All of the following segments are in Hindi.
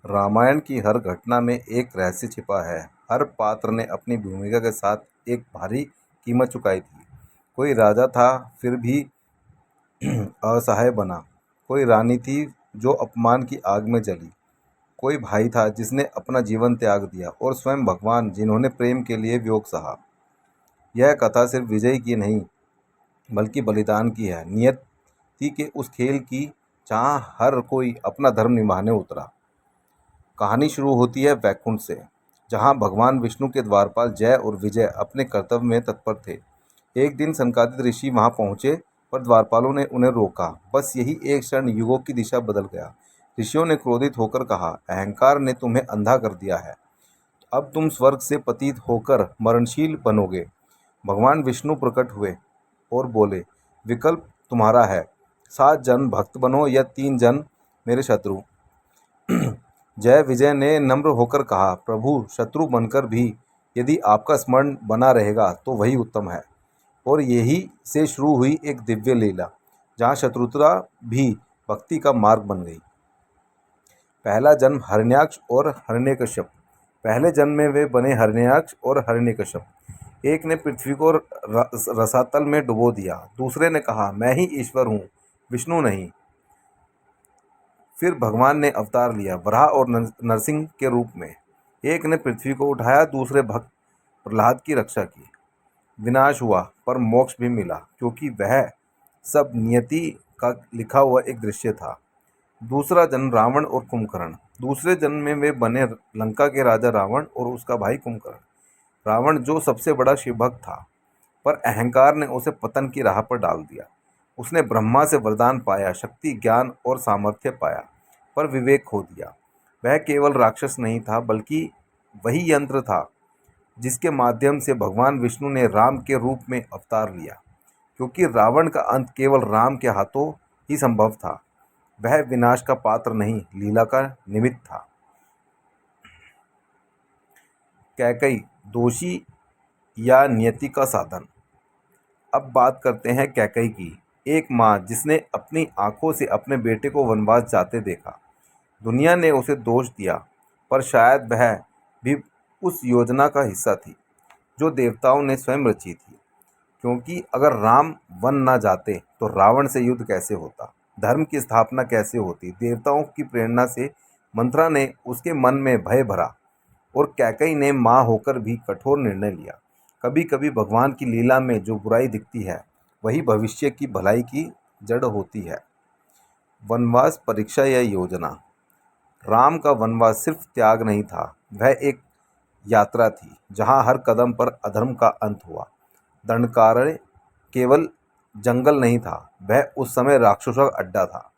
रामायण की हर घटना में एक रहस्य छिपा है। हर पात्र ने अपनी भूमिका के साथ एक भारी कीमत चुकाई थी। कोई राजा था फिर भी असहाय बना, कोई रानी थी जो अपमान की आग में जली, कोई भाई था जिसने अपना जीवन त्याग दिया और स्वयं भगवान जिन्होंने प्रेम के लिए वियोग सहा। यह कथा सिर्फ विजय की नहीं बल्कि बलिदान की है, नियति के उस खेल की जहाँ हर कोई अपना धर्म निभाने उतरा। कहानी शुरू होती है वैकुंठ से, जहाँ भगवान विष्णु के द्वारपाल जय और विजय अपने कर्तव्य में तत्पर थे। एक दिन सनकादित ऋषि वहां पहुंचे, पर द्वारपालों ने उन्हें रोका। बस यही एक क्षण युगों की दिशा बदल गया। ऋषियों ने क्रोधित होकर कहा, अहंकार ने तुम्हें अंधा कर दिया है, अब तुम स्वर्ग से पतित होकर मरणशील बनोगे। भगवान विष्णु प्रकट हुए और बोले, विकल्प तुम्हारा है, 7 जन्म भक्त बनो या 3 जन्म मेरे शत्रु। जय विजय ने नम्र होकर कहा, प्रभु शत्रु बनकर भी यदि आपका स्मरण बना रहेगा तो वही उत्तम है। और यही से शुरू हुई एक दिव्य लीला, जहाँ शत्रुता भी भक्ति का मार्ग बन गई। पहला जन्म हिरण्याक्ष और हिरण्यकश्यप। पहले जन्म में वे बने हिरण्याक्ष और हिरण्यकश्यप। एक ने पृथ्वी को रसातल में डुबो दिया, दूसरे ने कहा, मैं ही ईश्वर हूँ, विष्णु नहीं। फिर भगवान ने अवतार लिया, वराह और नरसिंह के रूप में। एक ने पृथ्वी को उठाया, दूसरे भक्त प्रहलाद की रक्षा की। विनाश हुआ पर मोक्ष भी मिला, क्योंकि वह सब नियति का लिखा हुआ एक दृश्य था। दूसरा जन्म रावण और कुंभकर्ण। दूसरे जन्म में वे बने लंका के राजा रावण और उसका भाई कुंभकर्ण। रावण जो सबसे बड़ा शिवभक्त था, पर अहंकार ने उसे पतन की राह पर डाल दिया। उसने ब्रह्मा से वरदान पाया, शक्ति, ज्ञान और सामर्थ्य पाया, पर विवेक खो दिया। वह केवल राक्षस नहीं था, बल्कि वही यंत्र था जिसके माध्यम से भगवान विष्णु ने राम के रूप में अवतार लिया। क्योंकि रावण का अंत केवल राम के हाथों ही संभव था। वह विनाश का पात्र नहीं, लीला का निमित्त था। कैकई, दोषी या नियति का साधन। अब बात करते हैं कैकई की, एक माँ जिसने अपनी आंखों से अपने बेटे को वनवास जाते देखा। दुनिया ने उसे दोष दिया, पर शायद वह भी उस योजना का हिस्सा थी जो देवताओं ने स्वयं रची थी। क्योंकि अगर राम वन न जाते तो रावण से युद्ध कैसे होता, धर्म की स्थापना कैसे होती। देवताओं की प्रेरणा से मंत्रा ने उसके मन में भय भरा और कैकई ने माँ होकर भी कठोर निर्णय लिया। कभी कभी भगवान की लीला में जो बुराई दिखती है, वही भविष्य की भलाई की जड़ होती है। वनवास, परीक्षा या योजना। राम का वनवास सिर्फ त्याग नहीं था, वह एक यात्रा थी जहां हर कदम पर अधर्म का अंत हुआ। दंडकारण्य केवल जंगल नहीं था, वह उस समय राक्षसों का अड्डा था।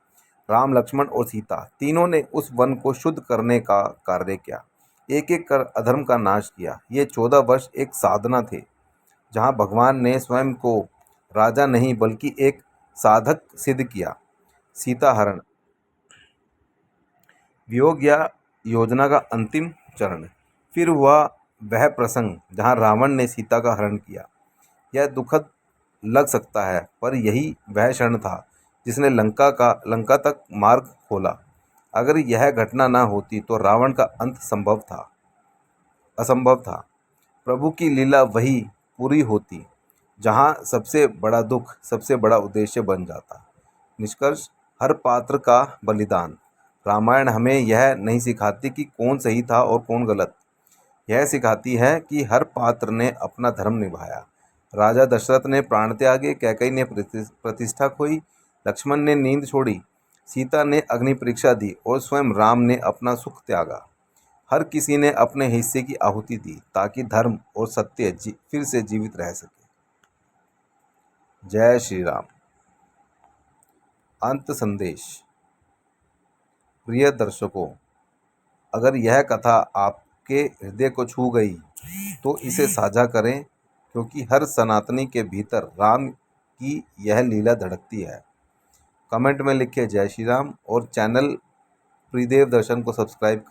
राम, लक्ष्मण और सीता तीनों ने उस वन को शुद्ध करने का कार्य किया, एक एक कर अधर्म का नाश किया। ये 14 वर्ष एक साधना थे, जहां भगवान ने स्वयं को राजा नहीं बल्कि एक साधक सिद्ध किया। सीता हरण, वियोग या योजना का अंतिम चरण। फिर हुआ वह प्रसंग जहां रावण ने सीता का हरण किया। यह दुखद लग सकता है, पर यही वह क्षण था जिसने लंका तक मार्ग खोला। अगर यह घटना न होती तो रावण का अंत असंभव था। प्रभु की लीला वही पूरी होती जहाँ सबसे बड़ा दुख सबसे बड़ा उद्देश्य बन जाता। निष्कर्ष, हर पात्र का बलिदान। रामायण हमें यह नहीं सिखाती कि कौन सही था और कौन गलत। यह सिखाती है कि हर पात्र ने अपना धर्म निभाया। राजा दशरथ ने प्राण त्यागे, कैकई ने प्रतिष्ठा खोई, लक्ष्मण ने नींद छोड़ी, सीता ने अग्नि परीक्षा दी और स्वयं राम ने अपना सुख त्यागा। हर किसी ने अपने हिस्से की आहुति दी ताकि धर्म और सत्य फिर से जीवित रह सके। जय श्री राम। अंत संदेश। प्रिय दर्शकों, अगर यह कथा आपके हृदय को छू गई तो इसे साझा करें, क्योंकि हर सनातनी के भीतर राम की यह लीला धड़कती है। कमेंट में लिखिए जय श्री राम और चैनल प्रिदेव दर्शन को सब्सक्राइब